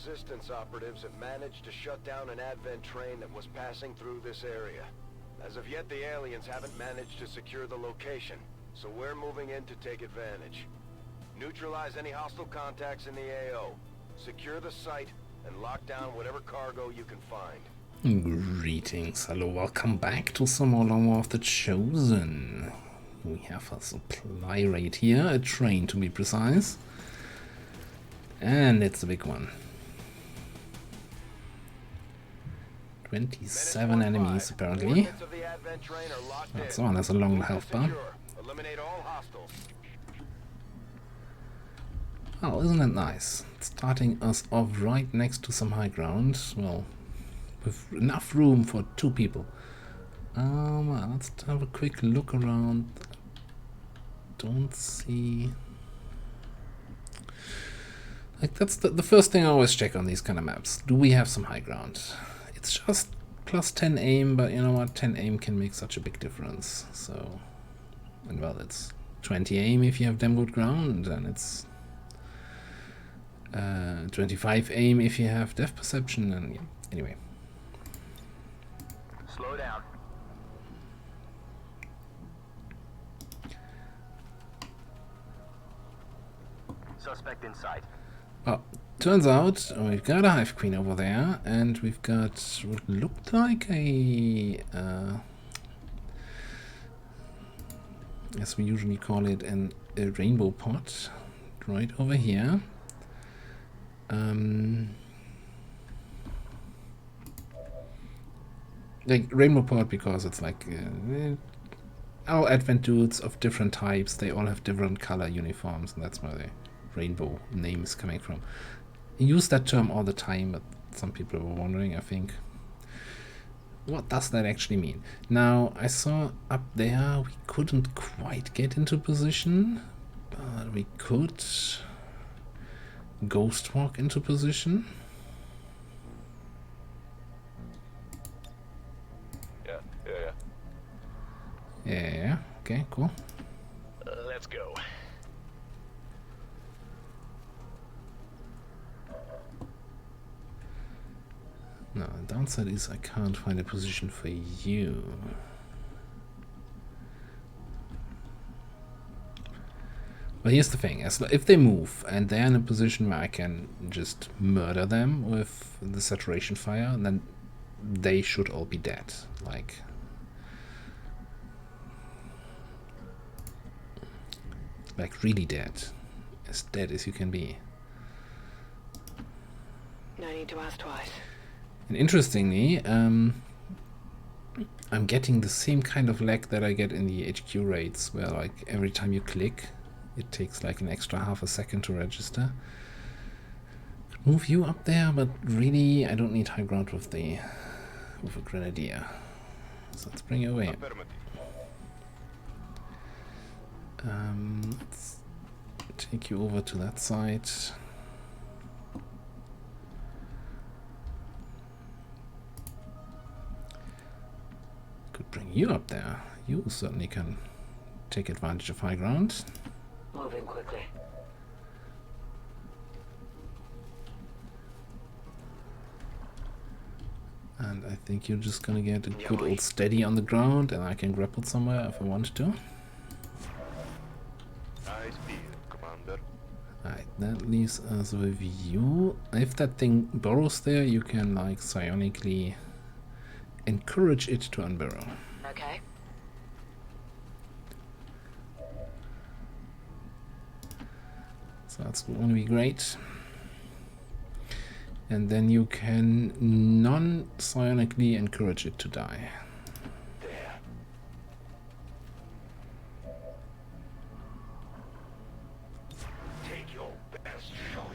Resistance operatives have managed to shut down an Advent train that was passing through this area. As of yet, the aliens haven't managed to secure the location, so we're moving in to take advantage. Neutralize any hostile contacts in the AO. Secure the site and lock down whatever cargo you can find. Greetings, hello, welcome back to some more of the Chosen. We have a supply rate here, a train to be precise. And it's a big one. 27 enemies apparently. That's one, that's a long health bar. Oh, isn't that nice? Starting us off right next to some high ground. Well, with enough room for 2 people. Let's have a quick look around. Don't see... Like, that's the first thing I always check on these kind of maps. Do we have some high ground? It's just plus 10 aim, but you know what? 10 aim can make such a big difference. So, and well, it's 20 aim if you have damn good ground, and it's 25 aim if you have depth perception, and yeah, anyway. Slow down. Suspect in sight. Oh, turns out we've got a Hive Queen over there, and we've got what looked like a, as we usually call it, a rainbow pot, right over here. Like rainbow pot because it's like our Advent dudes of different types. They all have different color uniforms, and that's where the rainbow name is coming from. I use that term all the time, but some people were wondering, I think, what does that actually mean? Now, I saw up there we couldn't quite get into position, but we could ghost walk into position. Yeah, okay, cool. Let's go. No, the downside is I can't find a position for you. But here's the thing, if they move and they're in a position where I can just murder them with the saturation fire, then they should all be dead. Like really dead. As dead as you can be. No need to ask twice. And interestingly, I'm getting the same kind of lag that I get in the HQ raids, where like every time you click, it takes like an extra half a second to register. Could move you up there, but really I don't need high ground with a grenadier. So let's bring you away. Let's take you over to that side. Could bring you up there. You certainly can take advantage of high ground. Moving quickly. And I think you're just gonna get a good old steady on the ground, and I can grapple somewhere if I want to. Alright, that leaves us with you. If that thing burrows there, you can like psionically encourage it to unburrow. Okay. So that's going to be great. And then you can non-psionically encourage it to die. There. Take your best shot.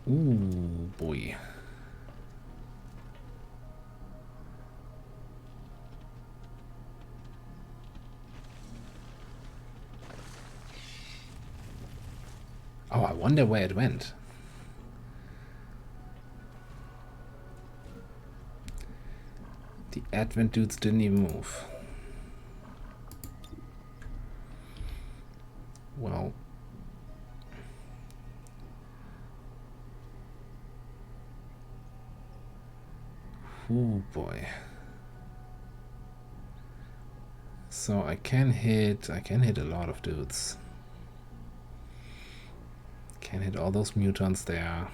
Ooh, boy. Oh, I wonder where it went. The Advent dudes didn't even move. Well, oh boy. So I can hit a lot of dudes. Can hit all those mutants there.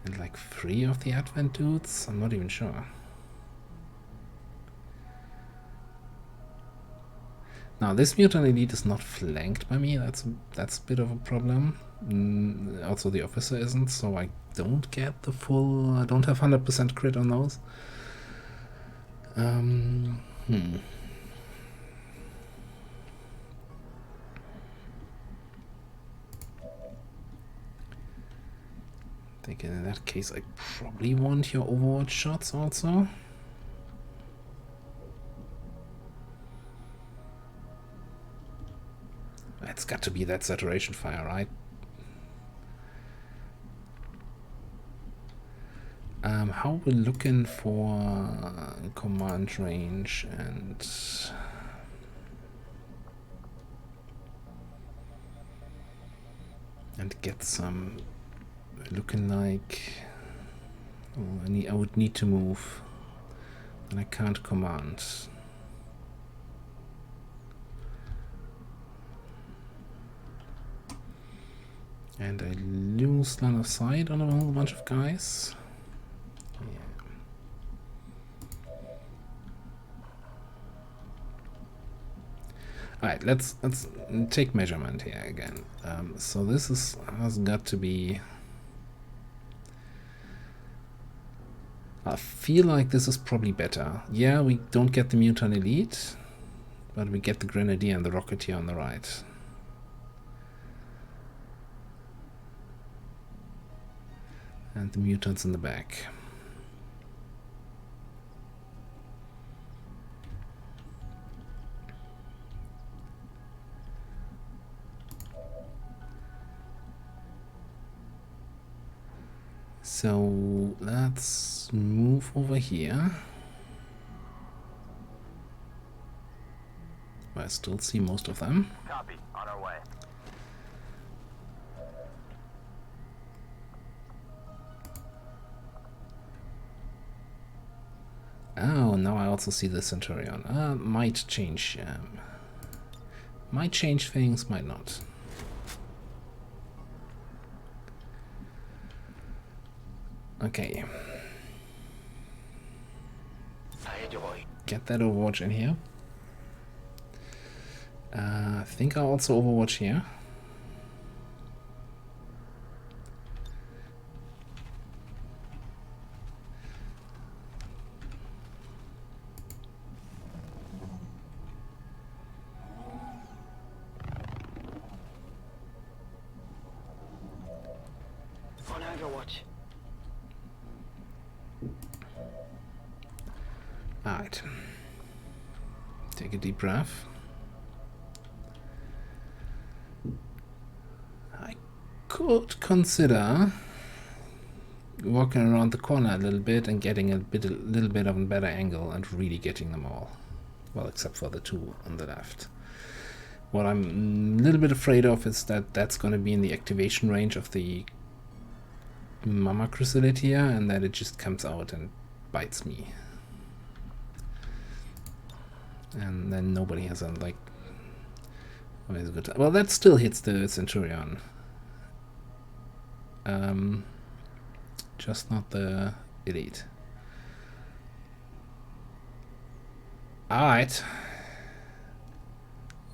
And like 3 of the Advent dudes? I'm not even sure. Now this mutant elite is not flanked by me, that's a bit of a problem. Also the officer isn't, so I don't get the full, I don't have 100% crit on those. Thinking in that case I probably want your overwatch shots also. It's got to be that saturation fire, right? How we're looking for command range and get some looking like I would need to move and I can't command. And I lose line of sight on a whole bunch of guys. Yeah. Alright, let's take measurement here again. So this has got to be. I feel like this is probably better. Yeah, we don't get the mutant elite, but we get the grenadier and the rocketeer on the right. And the mutants in the back. So let's move over here. I still see most of them. Copy. On our way. Oh, now I also see the Centurion. Might change things, might not. Okay. Get that Overwatch in here. I think I'll also Overwatch here. On Overwatch. Alright. Take a deep breath. I could consider walking around the corner a little bit and getting a little bit of a better angle and really getting them all. Well, except for the 2 on the left. What I'm a little bit afraid of is that that's going to be in the activation range of the Mama Chrysalid here, and that it just comes out and bites me. And then nobody has a, like, always a good time. Well, that still hits the Centurion. Just not the elite. Alright.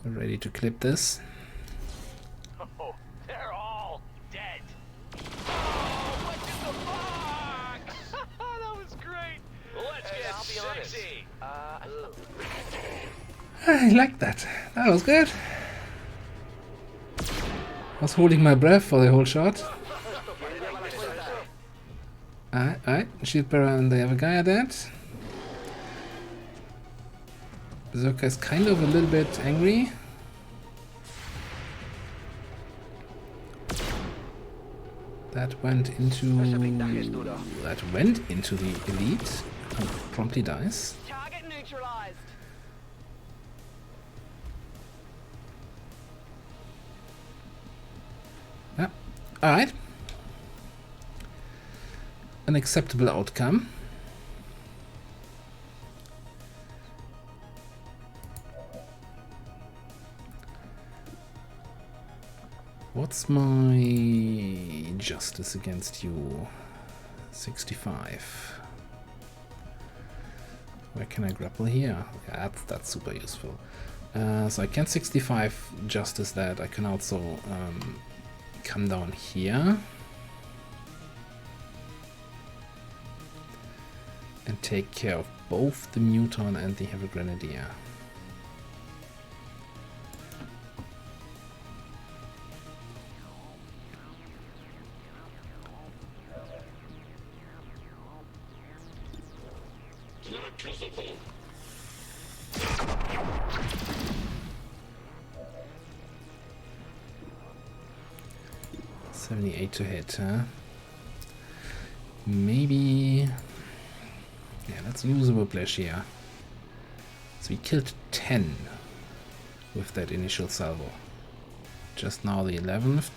We're ready to clip this. Oh, they're all dead. Oh, what the fuck? That was great. Let's get sexy. I like that. That was good. I was holding my breath for the whole shot. Alright, Shield Bearer and the other guy are dead. Berserker is kind of a little bit angry. That went into the elite, who promptly dies. Target neutralized. Alright. An acceptable outcome. What's my justice against you? 65. Where can I grapple here? Yeah, that's super useful. So I can 65 justice that. I can also come down here and take care of both the Muton and the Heavy Grenadier. Electricity. 78 to hit, huh? Maybe... Yeah, let's use a whiplash here. So we killed 10 with that initial salvo. Just now the 11th.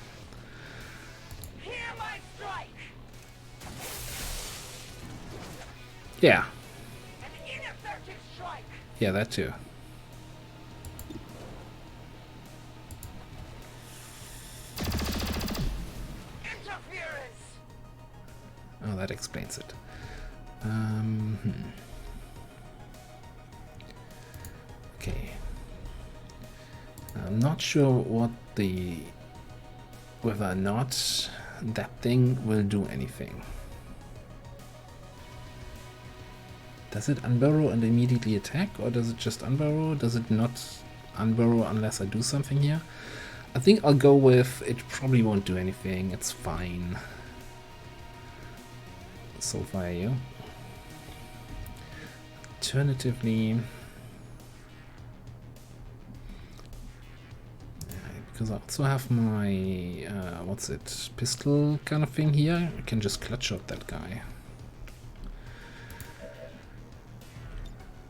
Hear my strike. Yeah. An ineffective strike. Yeah, that too. Interference. Oh, that explains it. Okay. I'm not sure what whether or not that thing will do anything. Does it unburrow and immediately attack, or does it just unburrow? Does it not unburrow unless I do something here? I think I'll go with it probably won't do anything, it's fine. So far, you. Alternatively, because I also have my what's it, pistol kind of thing here, I can just clutch shot that guy.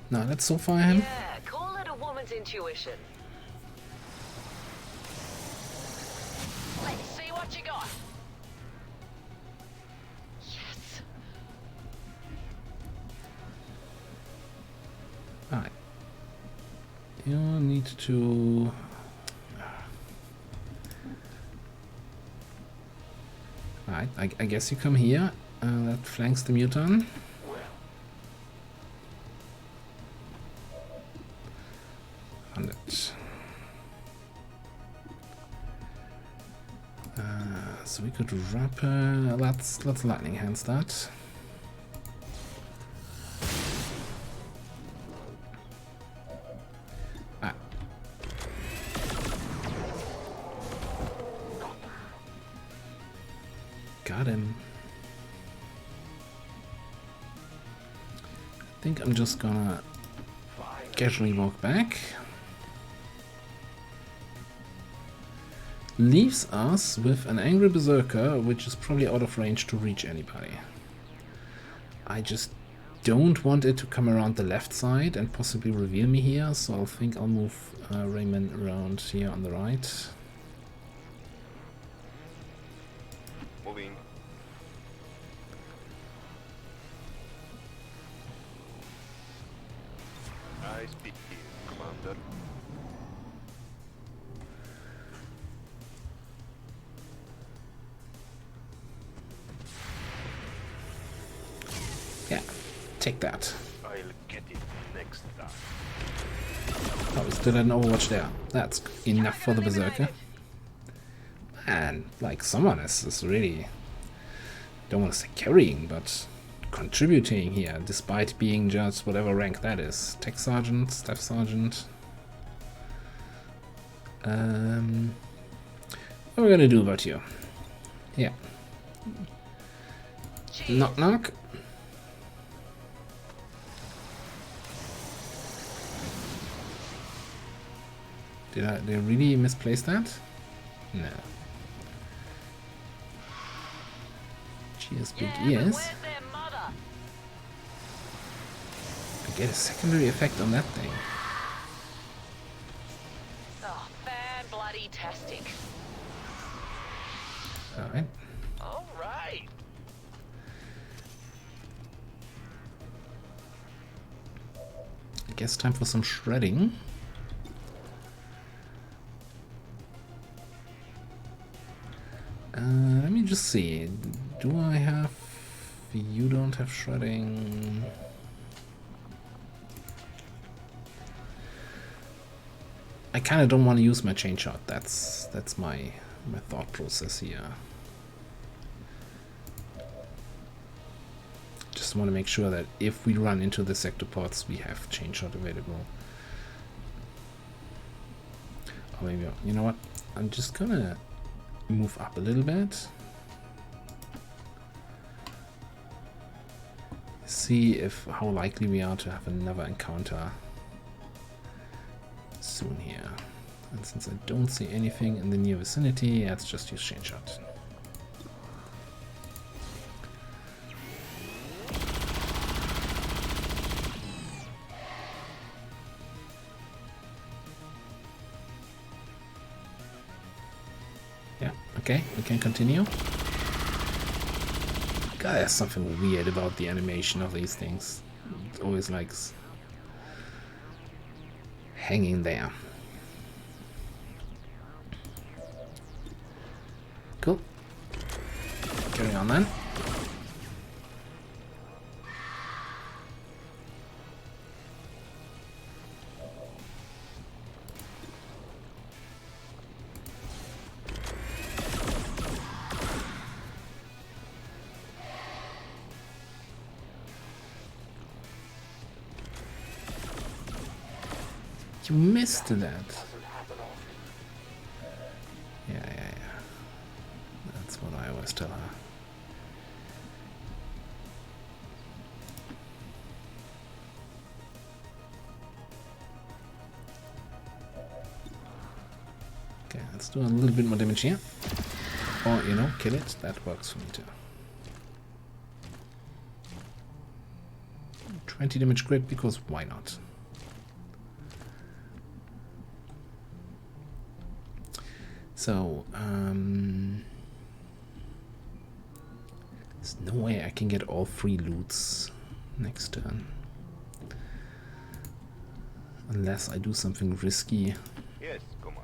Now let's so fire him. Yeah, call it a woman's intuition. Let's see what you got. Yes. Alright. You need to... Alright, I guess you come here. That flanks the Muton. So we could wrap let's lightning hands that. Ah. Got him. I think I'm just gonna casually walk back. Leaves us with an angry berserker, which is probably out of range to reach anybody. I just don't want it to come around the left side and possibly reveal me here, so I think I'll move Raymond around here on the right. Moving. I speak here, Commander. Yeah, take that. I'll get it next time. Oh, we still had an Overwatch there. That's enough for the berserker. And like someone is really, don't want to say carrying, but contributing here, despite being just whatever rank that is. Tech sergeant, staff sergeant. What are we gonna do about you? Yeah. Knock knock. Did I really misplace that? No. Cheers, big ears. I get a secondary effect on that thing. Oh, fan bloody tastic. Alright. All right. I guess time for some shredding. Let me just see. Do I have... You don't have shredding. I kind of don't want to use my chain shot. That's my thought process here. Just want to make sure that if we run into the sectopods, we have chain shot available. Or maybe, you know what? I'm just gonna move up a little bit. See how likely we are to have another encounter soon here. And since I don't see anything in the near vicinity, let's just use chain shot. Yeah, okay, we can continue. God, there's something weird about the animation of these things. It always likes hanging there. Cool. Carry on then. You missed that. Yeah. That's what I always tell her. Okay, let's do a little bit more damage here. Or, you know, kill it. That works for me too. 20 damage crit, because why not? So, there's no way I can get all 3 loots next turn. Unless I do something risky. Yes, Commander.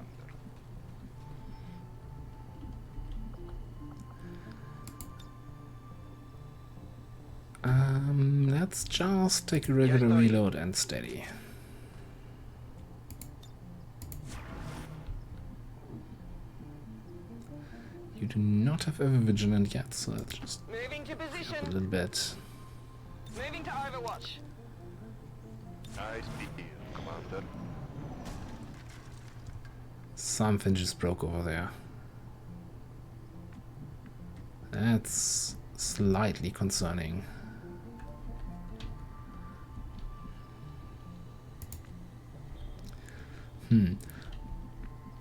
Let's just take a regular reload and steady. You do not have ever vigilant yet, so let's just Moving to a position. little bit. Moving to Overwatch. I speak here, Commander. Something just broke over there. That's slightly concerning.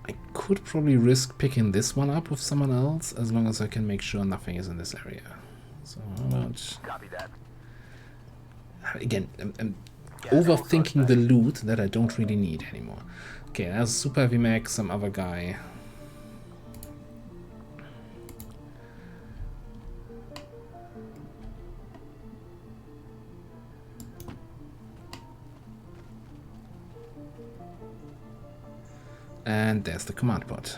I could probably risk picking this one up with someone else, as long as I can make sure nothing is in this area. So how about... Copy that. Again, I'm overthinking the loot that I don't really need anymore. Okay, there's Super Heavy Mech, some other guy. And there's the command pod.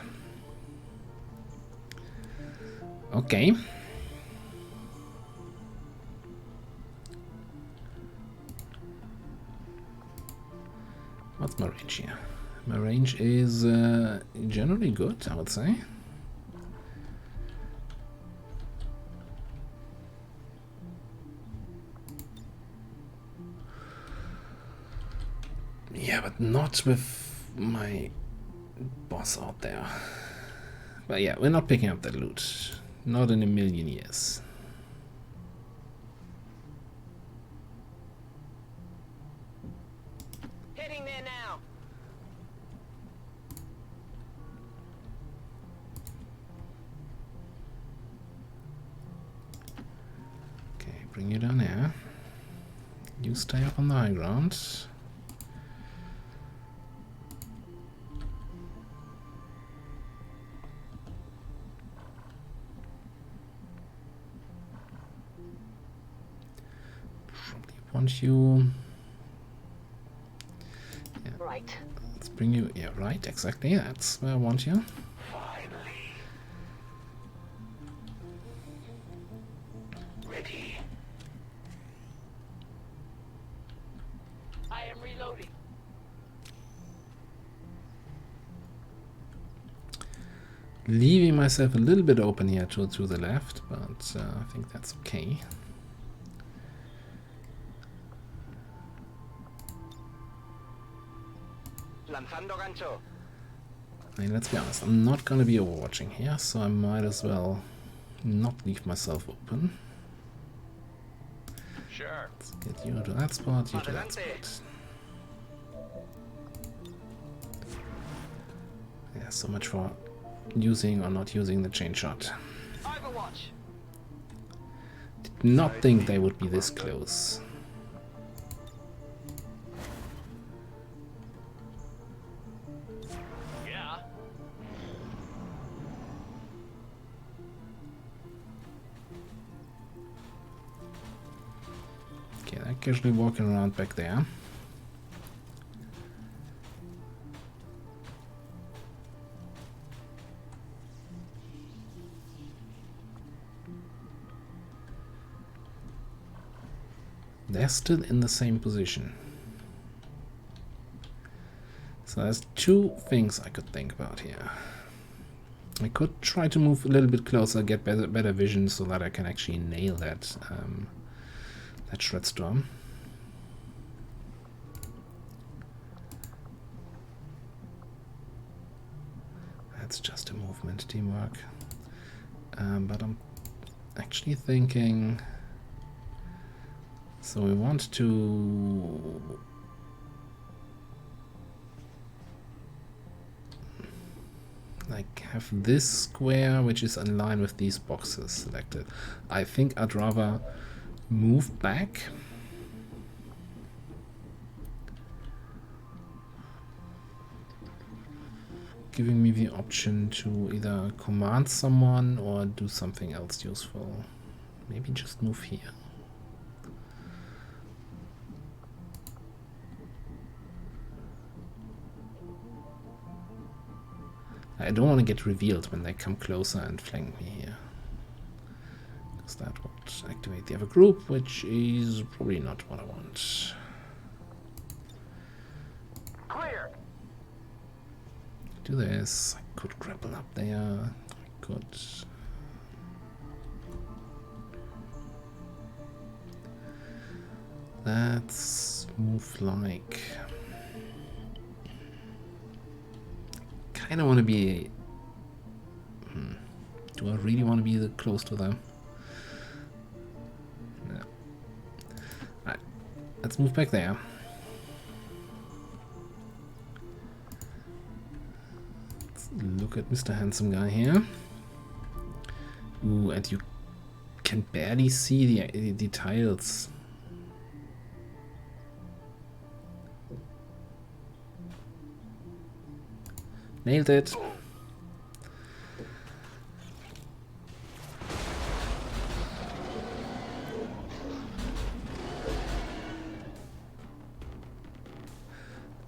Okay. What's my range here? My range is generally good, I would say. Yeah, but not with my boss out there. But yeah, we're not picking up that loot. Not in a million years. Heading there now. Okay, bring you down here. You stay up on the high ground. want you... Right. Let's bring you... Yeah, right, exactly. That's where I want you. Finally. Ready. I am reloading. Leaving myself a little bit open here to the left, but I think that's okay. Lanzando gancho. I mean, let's be honest, I'm not gonna be overwatching here, so I might as well not leave myself open. Sure. Let's get you to that spot, you to that Adelante. spot. Yeah, so much for using or not using the chain shot. Overwatch. Did not think they would be this close. Yeah. Okay, they're casually walking around back there. They're still in the same position. So there's two things I could think about here. I could try to move a little bit closer, get better vision so that I can actually nail that that shred storm. That's just a movement teamwork. But I'm actually thinking... So we want to... like have this square which is in line with these boxes selected. I think I'd rather move back. Giving me the option to either command someone or do something else useful. Maybe just move here. I don't want to get revealed when they come closer and flank me here, because that would activate the other group, which is probably not what I want. Clear. Do this. I could grapple up there. I could. Let's move like. I don't want to be... Do I really want to be close to them? No. Alright, let's move back there. Let's look at Mr. Handsome Guy here. Ooh, and you can barely see the tiles. Nailed it.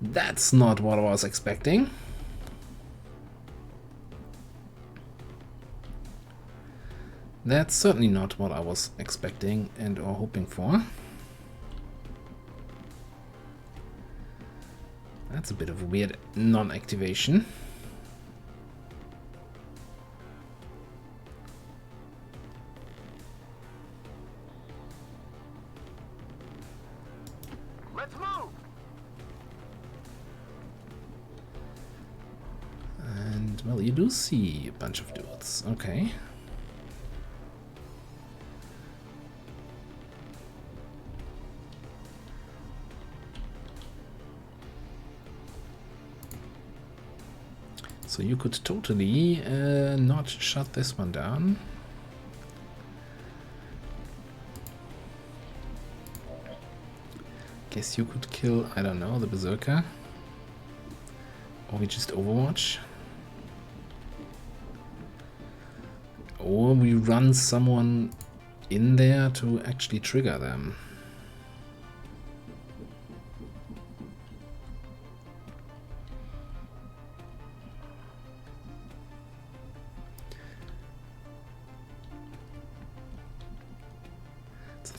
That's not what I was expecting. That's certainly not what I was expecting and or hoping for. That's a bit of a weird non-activation. Let's move. And, well, you do see a bunch of dudes. Okay. So you could totally not shut this one down. Guess you could kill, I don't know, the Berserker. Or we just Overwatch. Or we run someone in there to actually trigger them.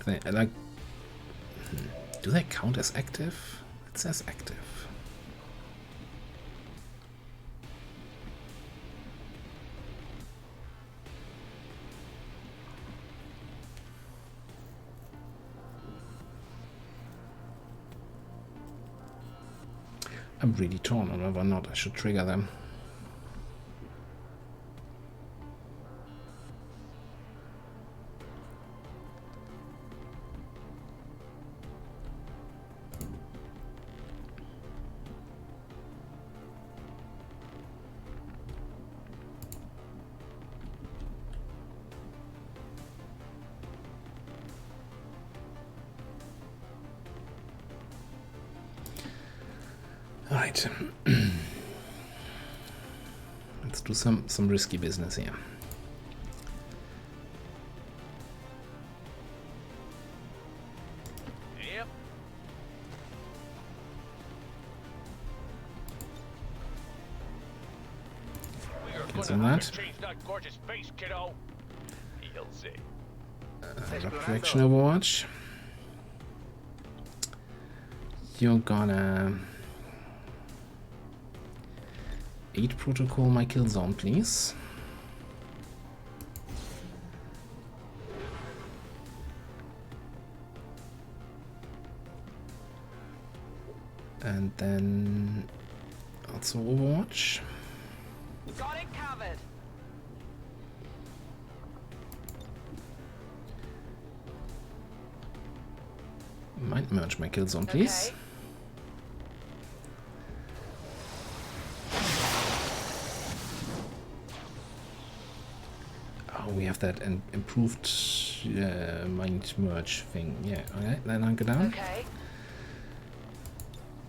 thing. Like, do they count as active? It says active. I'm really torn on whether or not I should trigger them. Right. Let's do some risky business here. Yep. We are Cancel gonna have that. to change that gorgeous face, kiddo. You'll see. Direction Overwatch. You're gonna 8 protocol my kill zone, please. And then also Overwatch. Got it covered. Might merge my kill zone, please. Okay. Oh, we have that improved mind merge thing. Yeah, alright, then hunker down. Okay.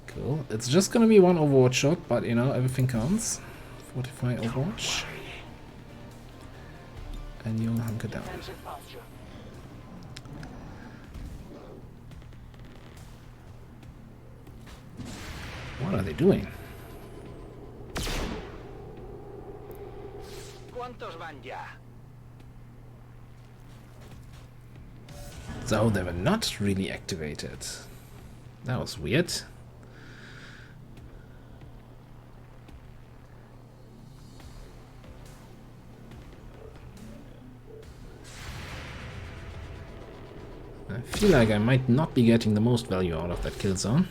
Cool. It's just gonna be one Overwatch shot, but you know, everything counts. Fortify Overwatch. And you'll hunker down. Defensive posture. What are they doing? ¿Cuántos van ya? So they were not really activated. That was weird. I feel like I might not be getting the most value out of that kill zone.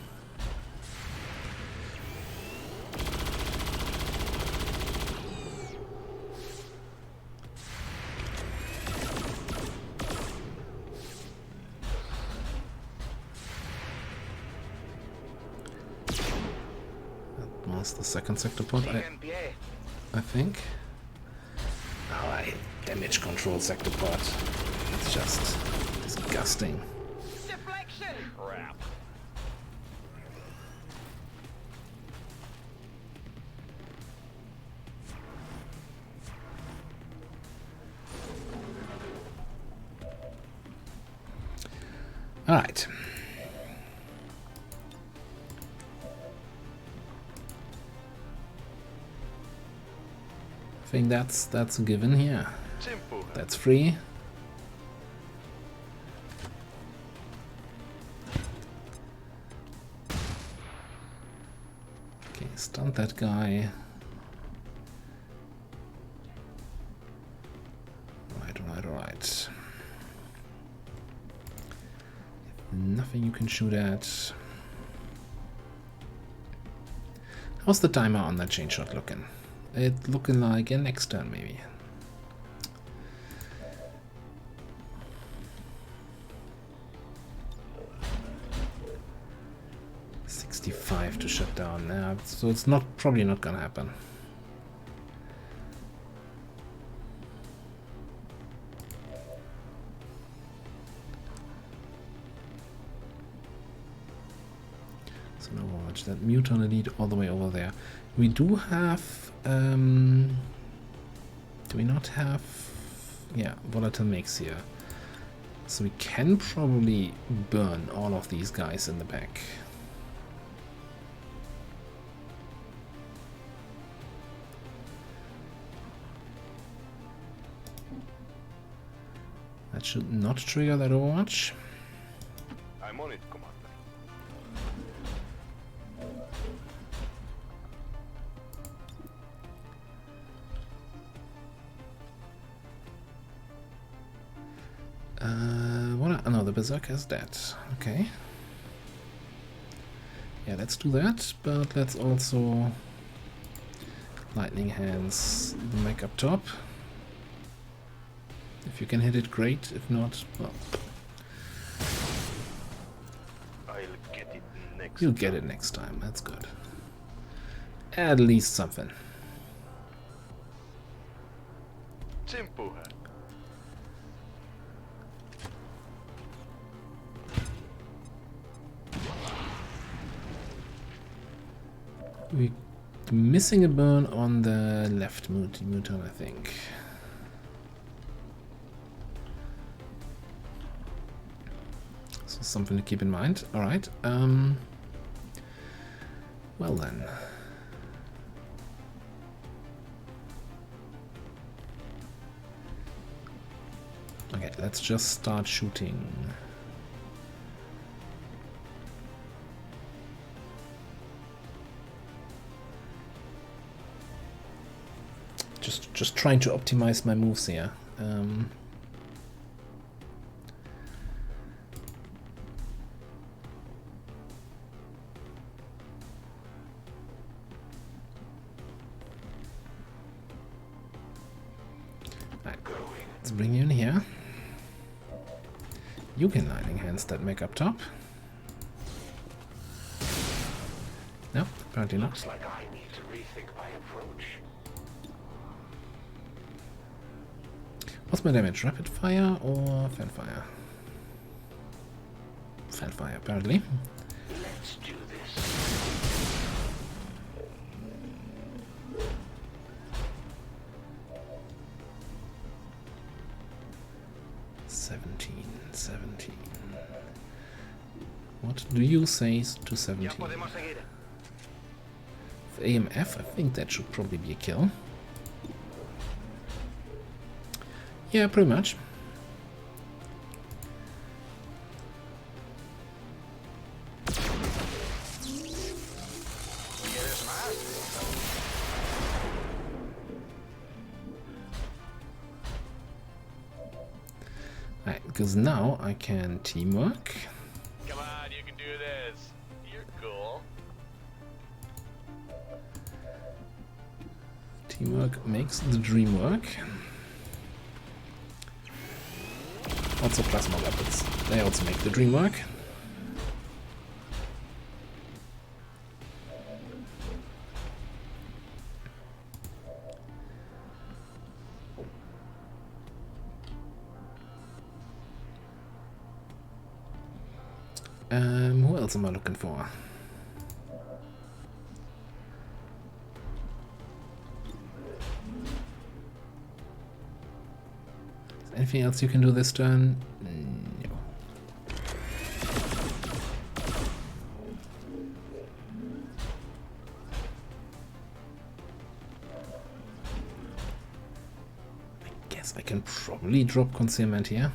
That was the second sector pod, I think. Oh, I damage control sector pod. It's just disgusting. Deflection. Crap. All right. I think that's a given here. Simple. That's free. Okay, stun that guy. Right. Nothing you can shoot at. How's the timer on that chain shot looking? It looking like a next turn maybe. $65 to shut down now, so it's probably not gonna happen. So now watch that Muton Elite all the way over there. We do have do we not have, yeah, volatile mix here, so we can probably burn all of these guys in the back. That should not trigger that Overwatch. On it, Commander. No, the Berserker is dead. Okay. Yeah, let's do that, but let's also lightning hands the mech up top. If you can hit it, great. If not, well, I'll get it next. you'll get it next time. That's good. At least something. Simple. We're missing a burn on the left muton, I think. So something to keep in mind. Alright. Well then. Okay, let's just start shooting. Just trying to optimize my moves here. Right. Let's bring you in here. You can lightning hands that mech up top. No, apparently not. Looks like I need to rethink my approach. What's my damage? Rapid fire or fan fire? Fan fire, apparently. Let's do this. $17. What do you say to 17? With AMF, I think that should probably be a kill. Yeah, pretty much. Right, because now I can teamwork. Come on, you can do this. You're cool. Teamwork makes the dream work. Also plasma weapons. They also make the dream work. Who else am I looking for? Is there anything else you can do this turn? No. I guess I can probably drop concealment here.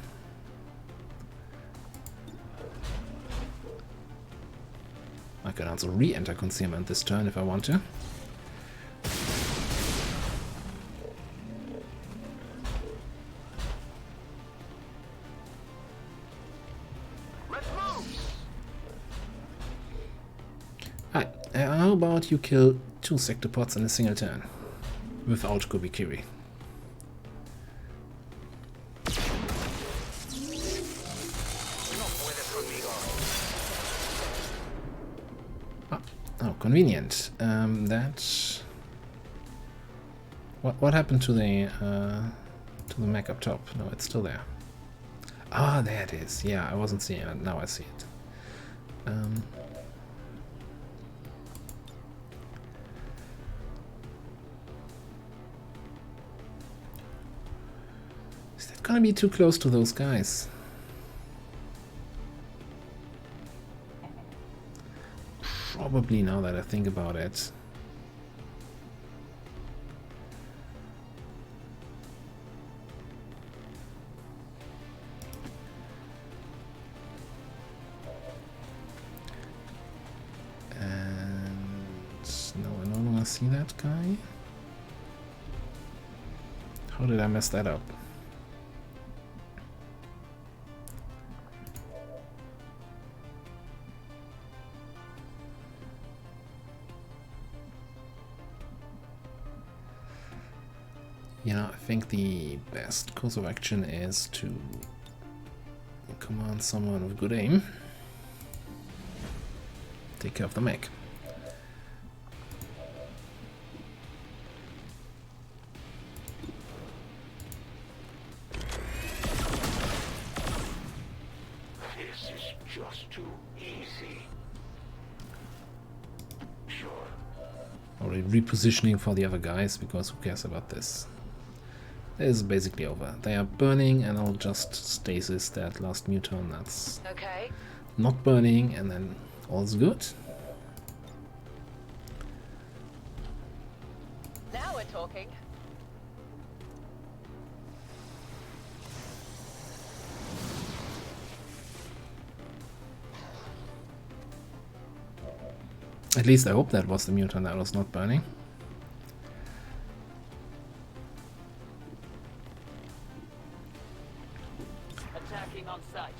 I can also re-enter concealment this turn if I want to. Let's move. Alright, how about you kill 2 sectopods in a single turn? Without Kubikiri. Oh, convenient. That. What happened to the mech up top? No, it's still there. Ah, there it is. Yeah, I wasn't seeing it. Now I see it. Is that gonna be too close to those guys? Probably, now that I think about it. see that guy? How did I mess that up? You know, I think the best course of action is to command someone with good aim. Take care of the mech. This is just too easy. Sure. Already repositioning for the other guys, because who cares about this? It is basically over. They are burning, and I'll just stasis that last muton that's Okay. not burning, and then all's good. Now we're talking. At least I hope that was the muton that was not burning. Attacking on sight.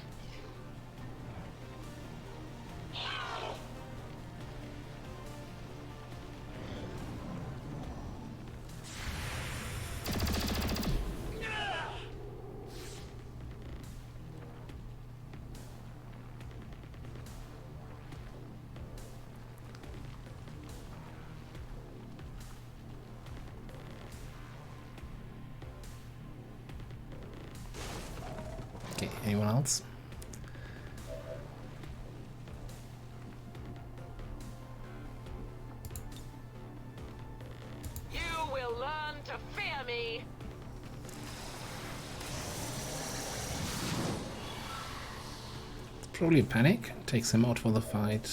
Okay, anyone else? You will learn to fear me. Probably a panic. Takes him out for the fight.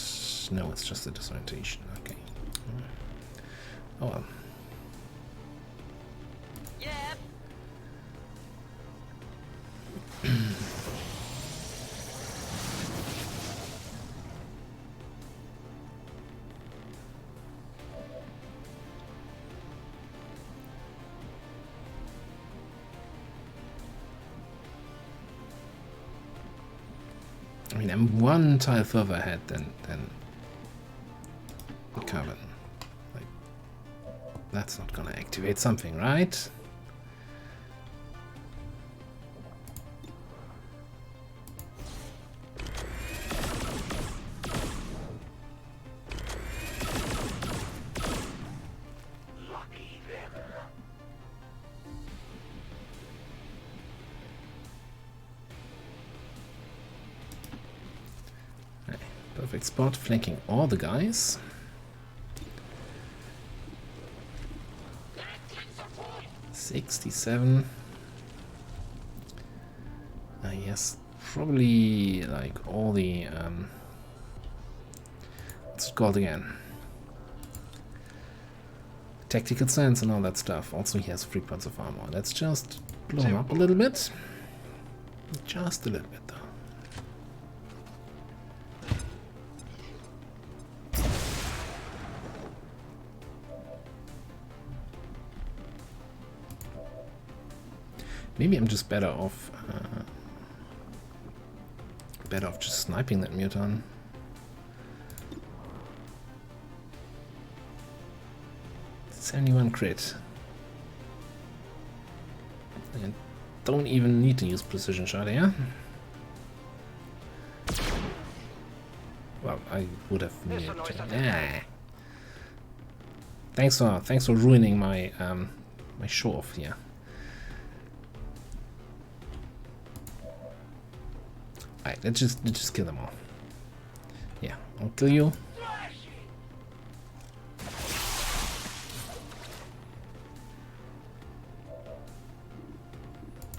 No, it's just a disorientation. Okay. Oh well. Yep. I mean, I'm one tile further ahead than Carbon. Like, that's not gonna activate something, right? Lucky them. Right, perfect spot, flanking all the guys. $67. Yes, probably like all the what's it called again? Tactical sense and all that stuff. Also, he has 3 points of armor. Let's just blow him up a little bit. Just a little bit, though. Maybe I'm just better off just sniping that muton. $71 crit. And don't even need to use precision shot here. Well, I would have needed to. Yeah. Thanks for ruining my my show off here. Alright, let's just kill them all. Yeah, I'll kill you.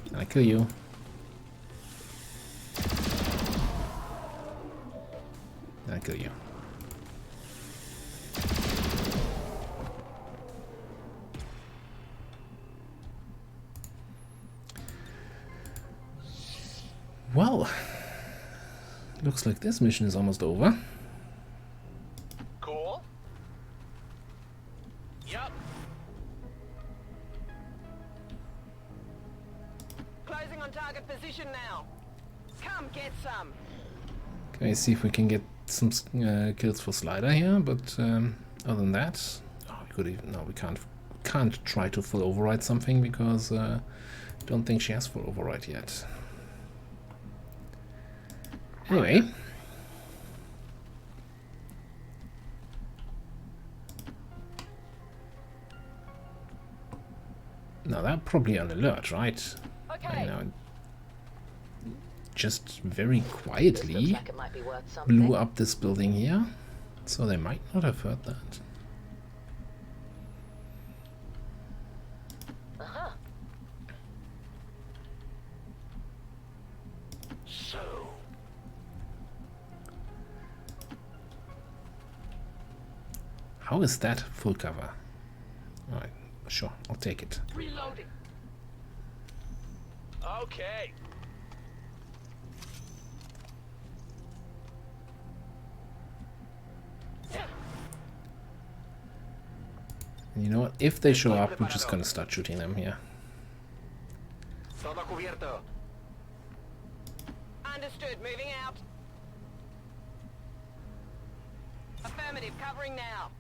And I kill you. And I kill you. Well, looks like this mission is almost over. Cool. Moving on target position now. Come get some. Okay, see if we can get some kills for Slider here, but other than that, oh, we could even, no, we can't try to full override something because don't think she has full override yet. Anyway. Now they're probably on alert, right? Okay. Now, just very quietly Looks like it might be worth something. blew up this building here, so they might not have heard that. Uh-huh. So, How is that full cover? Alright, sure, I'll take it. Reloading. Okay. And you know what? If they show up, we're just gonna start shooting them here. Todo cubierto. Understood. Moving out. Affirmative. Covering now.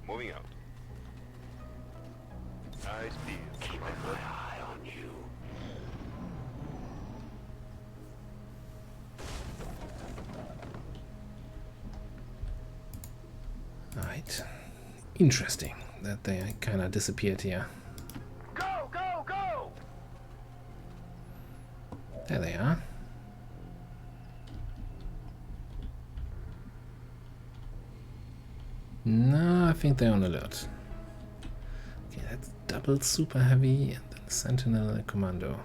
Moving out. Eyes peeled. keeping my eye on you. Alright. Interesting that they kind of disappeared here. Go, go, go! There they are. No, I think they're on alert. Okay, that's double super heavy and then sentinel and commando.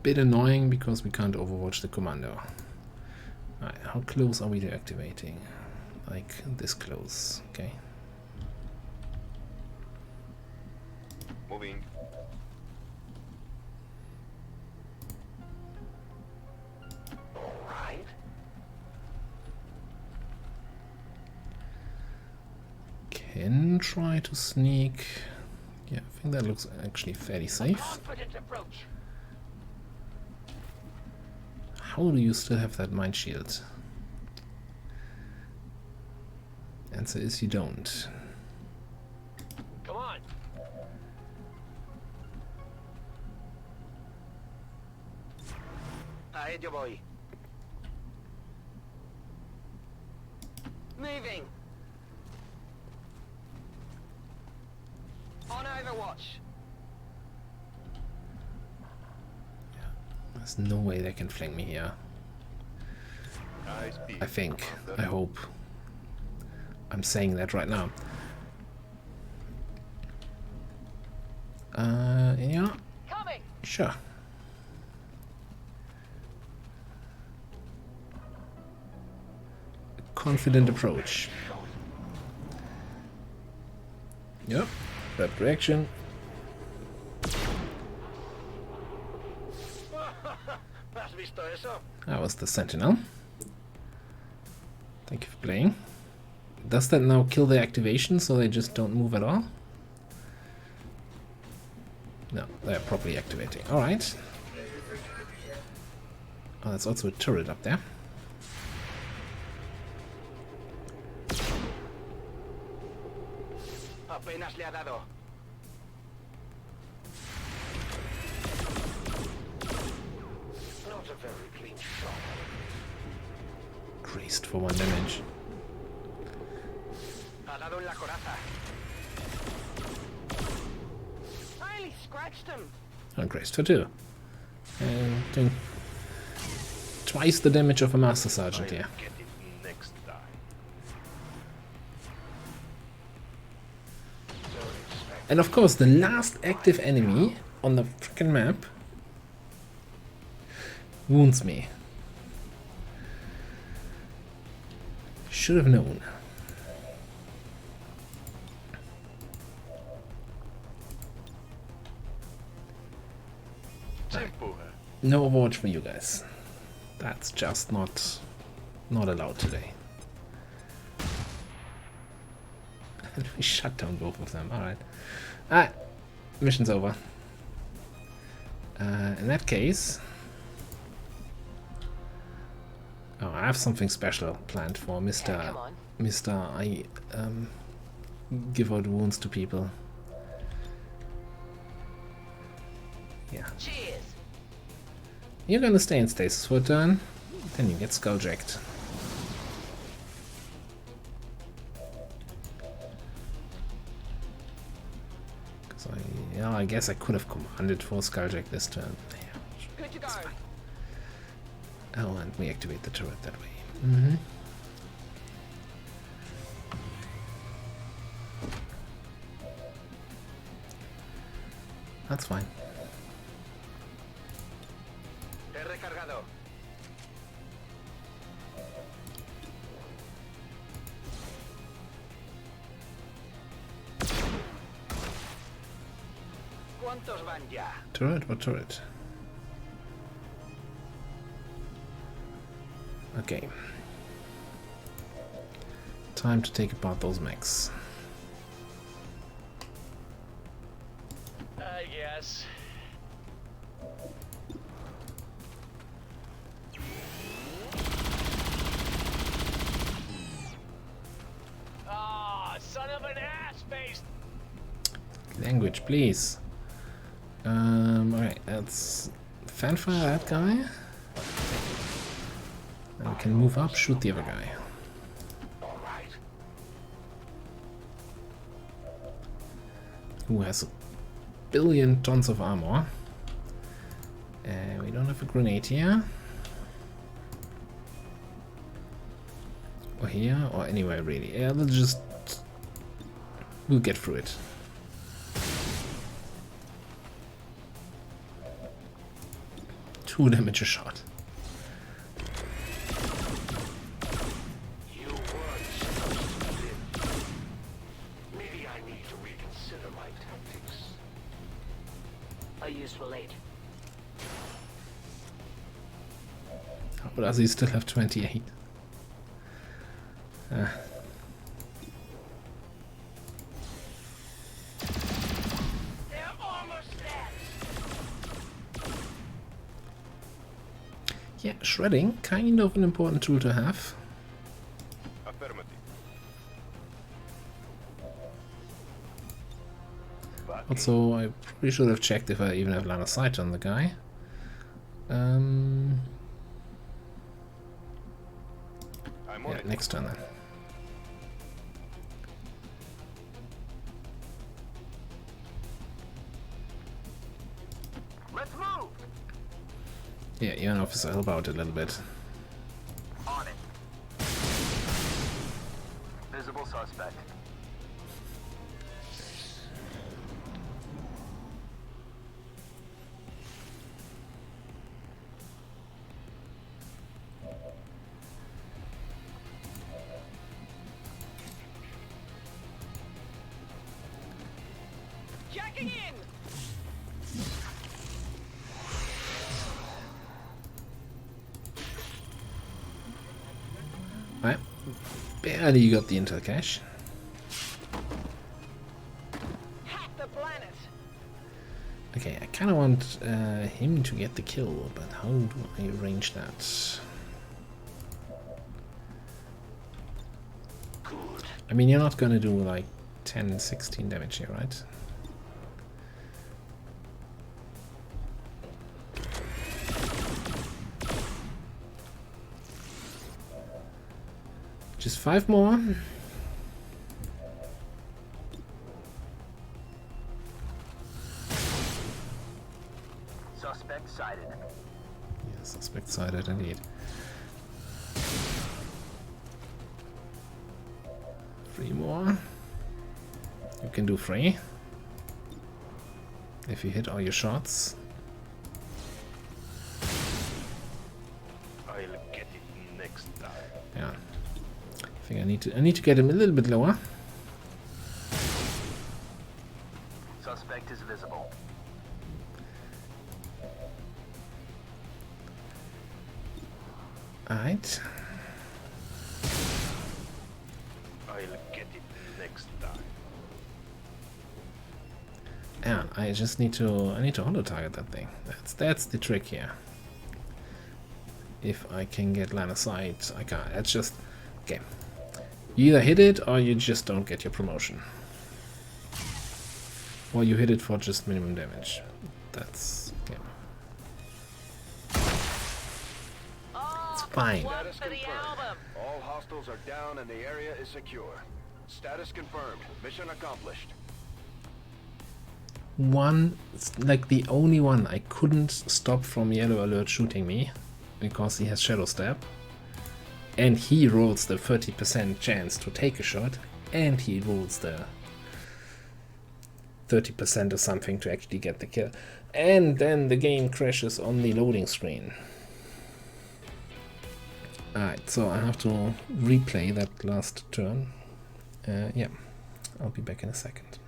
Bit annoying because we can't overwatch the commando. Alright, how close are we to activating? Like this close, okay. Moving. All right. Can try to sneak. Yeah, I think that looks actually fairly safe. Confident approach. How do you still have that mind shield? Answer is you don't. Come on. Ahí yo voy. Moving. On Overwatch. There's no way they can flank me here. Eyes peeled. I think. I hope. I'm saying that right now. Yeah, Coming. sure. Confident approach. Yep, that reaction. ¿Has visto eso? That was the sentinel. Thank you for playing. Does that now kill the activation so they just don't move at all? No, they're properly activating. Alright. Oh, there's also a turret up there. Apenas le ha dado. Not a very clean shot. Grazed for 1 damage. Ha dado en la coraza. I only scratched him. And grazed for 2. And doing twice the damage of a Master Sergeant here. Get it next time. And of course, the last active enemy on the freaking map wounds me. Should have known. Tempo. No Overwatch for you guys. That's just not allowed today. And we shut down both of them. Alright. Ah, mission's over. In that case... Oh, I have something special planned for Mr. I give out wounds to people. Yeah. Cheers. You're gonna stay in stasis for a turn, then you get skulljacked. I guess I could have commanded for skulljack this turn. Yeah, Good to go. oh, and we activate the turret that way. Mm-hmm. That's fine. He recargado. ¿Cuántos van ya? Turret? What turret? Okay. Time to take apart those mechs. I guess. Ah, son of an ass face! Language, please. Alright, let's fanfare that guy. And we can move up, shoot the other guy. Alright. Who has a billion tons of armor. We don't have a grenade here. Or here, or anywhere really. Yeah, let's just... we'll get through it. Two damage a shot. You weren't supposed to live. Maybe I need to reconsider my tactics. A useful aid. How does he still have 28? They're almost dead. Yeah, shredding, kind of an important tool to have. Affirmative. Also, I probably should have checked if I even have line of sight on the guy. Yeah, next turn then. Let's move. Yeah, you're an officer, help out a little bit. On it. Visible suspect. Jacking in. Right, barely got the intel cache. Hack the planet. Okay, I kind of want him to get the kill, but how do I arrange that? Good. I mean, you're not gonna do like 10, 16 damage here, right? Just 5 more. Suspect sighted. Yeah, suspect sighted indeed. 3 more. You can do 3. If you hit all your shots. I'll get it next time. Yeah. I think I need to get him a little bit lower. Suspect is visible. Alright. I'll I'll get it next time. Yeah, I just need to auto target that thing. That's the trick here. If I can get line of sight, I can't. It's just okay. You either hit it or you just don't get your promotion. Or you hit it for just minimum damage. That's yeah. It's fine. Status confirmed. All hostiles are down and the area is secure. Status confirmed. Mission accomplished. One, like the only one I couldn't stop from Yellow Alert shooting me because he has Shadow Step. And he rolls the 30% chance to take a shot, and he rolls the 30% or something to actually get the kill. And then the game crashes on the loading screen. Alright, so I have to replay that last turn. Yeah, I'll be back in a second.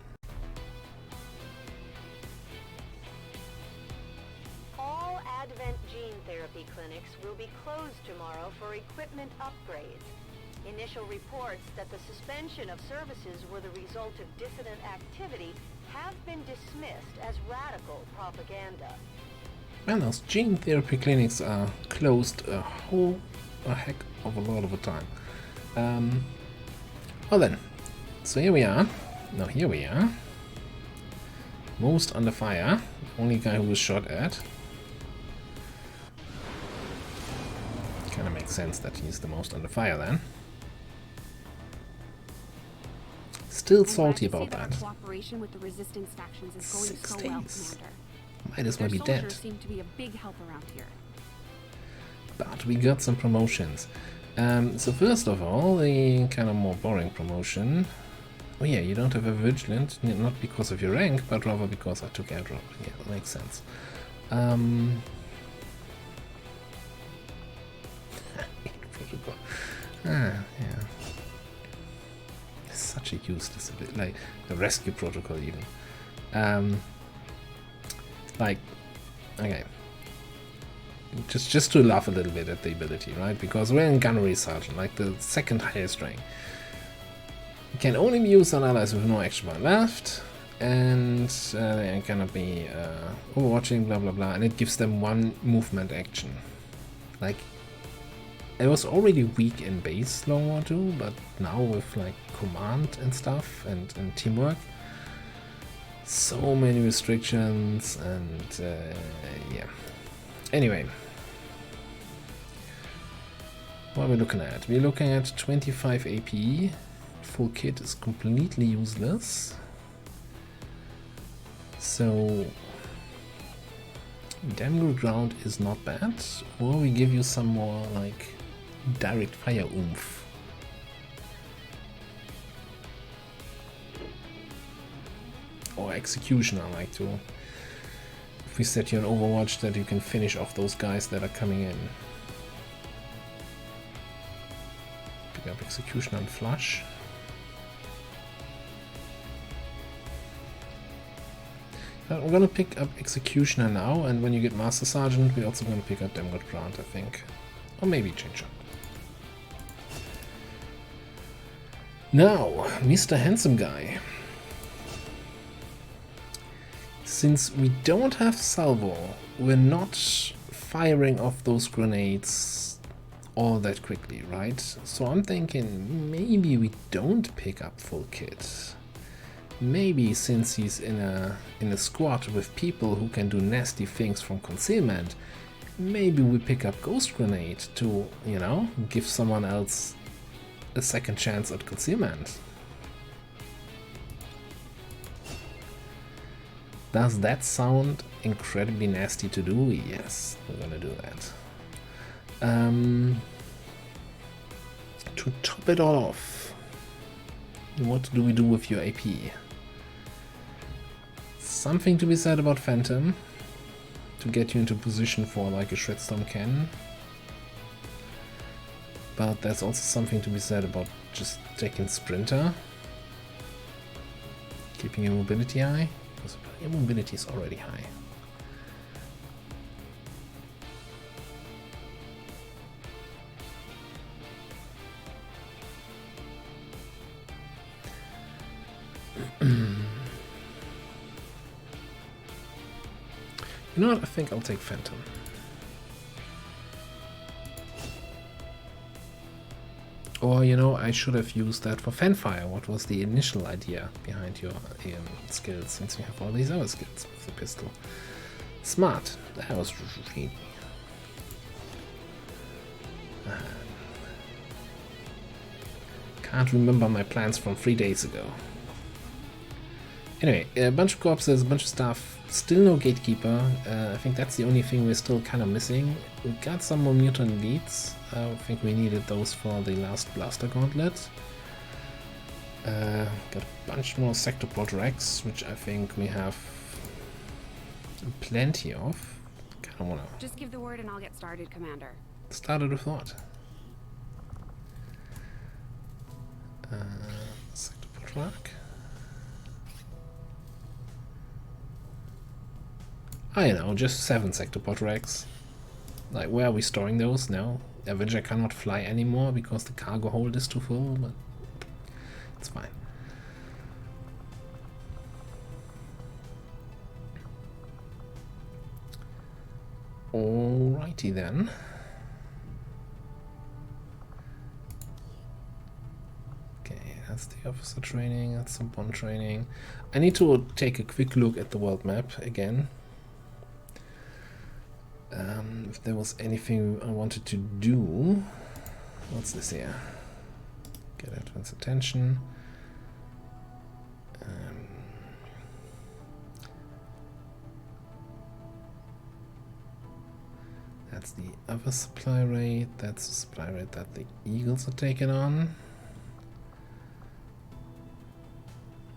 All Advent gene therapy clinics will be closed tomorrow for equipment upgrades. Initial reports that the suspension of services were the result of dissident activity have been dismissed as radical propaganda. Man, those gene therapy clinics are closed a heck of a lot of the time. Well then, so here we are. Now here we are. Most under fire. Only guy who was shot at. Kinda makes sense that he's the most under fire then. Still salty about that. Cooperation with the resistance factions is going 6 so well, days. Commander. Might as well be Their dead. soldiers seem to be a big help around here. But we got some promotions. So first of all, the kind of more boring promotion. Oh yeah, you don't have a vigilant, not because of your rank, but rather because I took airdrop. Yeah, that makes sense. Yeah. Such a useless bit, like the rescue protocol even. Like, okay. Just to laugh a little bit at the ability, right? Because we're in Gunnery Sergeant, like the second highest rank. It can only be used on allies with no action bar left, and they are gonna be overwatching, blah blah blah, and it gives them 1 movement action. Like, it was already weak in base Long War 2, but now with like command and stuff and teamwork, so many restrictions and yeah. Anyway, what are we looking at? We're looking at 25 AP. Full kit is completely useless. So damn good ground is not bad. Or we give you some more like direct fire oomph. Or execution, I like to. If we set you an Overwatch that you can finish off those guys that are coming in. Pick up execution and flush. I'm gonna pick up Executioner now, and when you get Master Sergeant, we're also gonna pick up Damn Good Grant, I think. Or maybe change up. Now, Mr. Handsome Guy. Since we don't have salvo, we're not firing off those grenades all that quickly, right? So I'm thinking maybe we don't pick up full kit. Maybe since he's in a squad with people who can do nasty things from concealment, maybe we pick up Ghost Grenade to, you know, give someone else a second chance at concealment. Does that sound incredibly nasty to do? Yes, we're gonna do that. To top it all off, what do we do with your AP? Something to be said about Phantom, to get you into position for like a Shredstorm cannon. But there's also something to be said about just taking Sprinter. Keeping your mobility high, because your mobility is already high. You know what? I think I'll take Phantom. Or, you know, I should have used that for Fanfire. What was the initial idea behind your skills, since we have all these other skills with the pistol? Smart. That was really... Can't remember my plans from 3 days ago. Anyway, a bunch of corpses, a bunch of stuff. Still no gatekeeper. I think that's the only thing we're still kind of missing. We got some more mutant leads. I think we needed those for the last blaster gauntlet. Got a bunch more sectopod wrecks, which I think we have plenty of. Kind of wanna Just give the word and I'll get started, Commander. started with what? Sectopod wreck. I know, just 7 sectopod wrecks. Like, where are we storing those? No. Avenger cannot fly anymore because the cargo hold is too full, but it's fine. Alrighty then. Okay, that's the officer training, that's some bond training. I need to take a quick look at the world map again. If there was anything I wanted to do. What's this here? Get advanced attention. That's the other supply rate. That's the supply rate that the Eagles are taking on.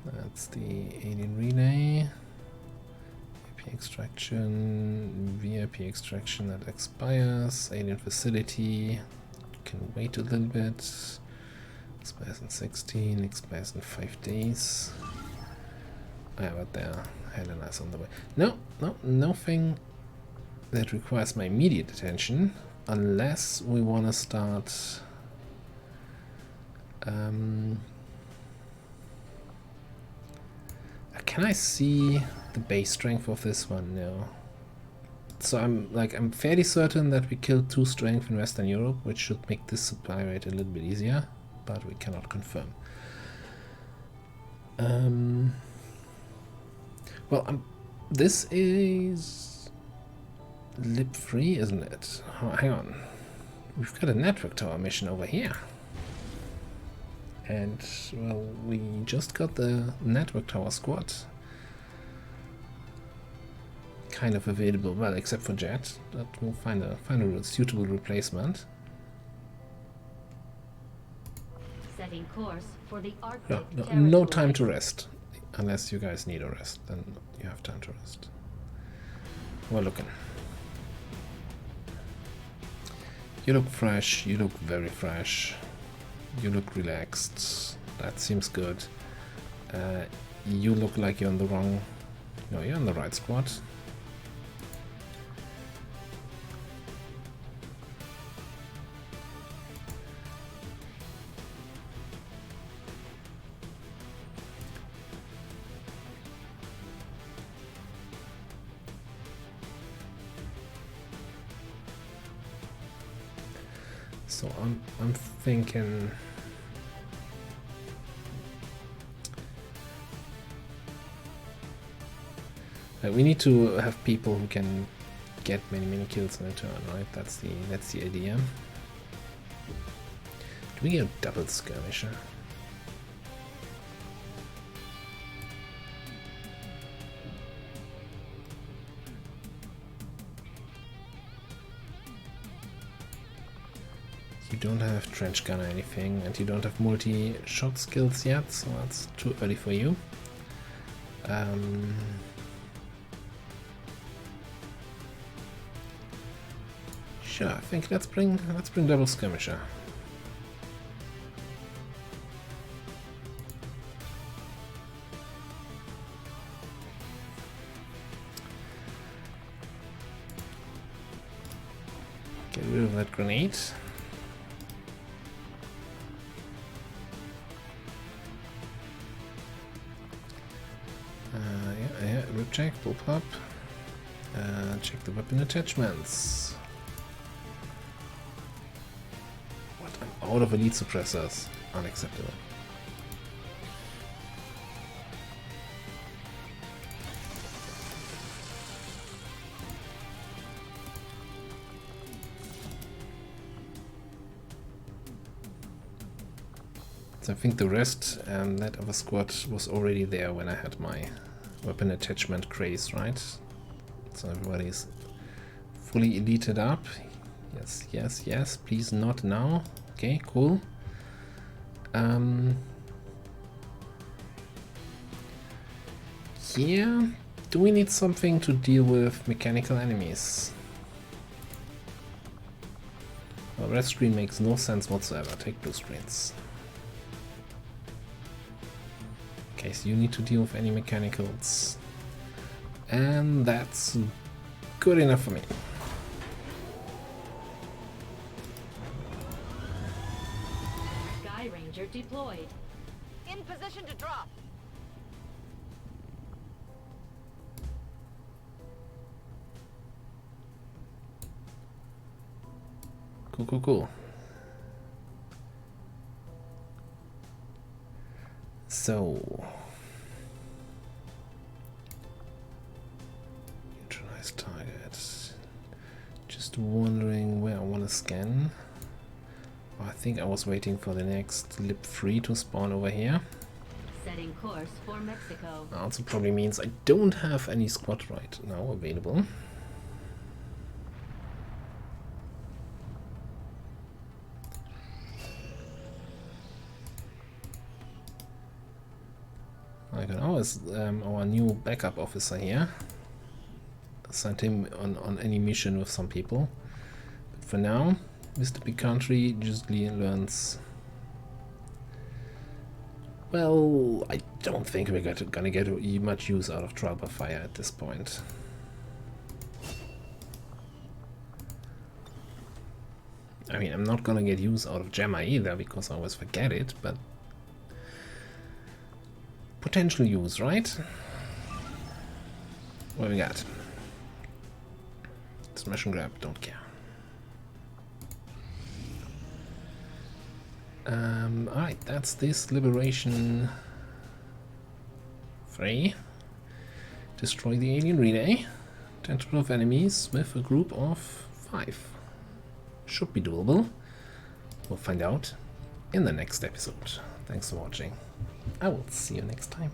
That's the alien relay. Extraction, VIP extraction that expires, alien facility, can wait a little bit, expires in 16, expires in 5 days. Yeah, but they're hella nice on the way. No, nothing that requires my immediate attention, unless we want to start can I see the base strength of this one? No. So I'm fairly certain that we killed 2 strength in Western Europe, which should make this supply rate a little bit easier, but we cannot confirm. Well, this is lib 3, isn't it? Oh, hang on. We've got a network tower mission over here. And, well, we just got the network tower squad kind of available, well, except for Jet, but we'll find a suitable replacement. Setting course for the Yeah, Arctic no time to rest. Unless you guys need a rest, then you have time to rest. Well looking. You look fresh, you look very fresh. You look relaxed. That seems good. You look like you're on the wrong... No, you're on the right squad. So I'm thinking... we need to have people who can get many kills in a turn, right? That's the idea. Do we get a double skirmisher? You don't have trench gun or anything, and you don't have multi-shot skills yet, so that's too early for you. Sure, I think let's bring double skirmisher. Get rid of that grenade. equip check, pop up. Check the weapon attachments. What? I'm out of elite suppressors. Unacceptable. So I think the rest, that of a squad was already there when I had my weapon attachment craze, right? So everybody's fully elited up. Yes, yes, yes. Please not now. Okay, cool. Yeah. Do we need something to deal with mechanical enemies? Well, red screen makes no sense whatsoever. Take blue screens. Okay, so you need to deal with any mechanicals. And that's good enough for me. Sky Ranger deployed. In position to drop. Cool, cool, cool. So, neutralize target. Just wondering where I want to scan. I think I was waiting for the next lip 3 to spawn over here. Setting course for Mexico. Also probably means I don't have any squad right now available. I can always our new backup officer here. Send him on any mission with some people. But for now, Mr. Big Country just learns. Well, I don't think we're gonna get much use out of trial by fire at this point. I mean, I'm not gonna get use out of Gemma either because I always forget it, but potential use, right? What we got? Smash and grab, don't care. Alright, that's this liberation 3. Destroy the alien relay. 10 total of enemies with a group of 5. Should be doable. We'll find out in the next episode. Thanks for watching. I will see you next time.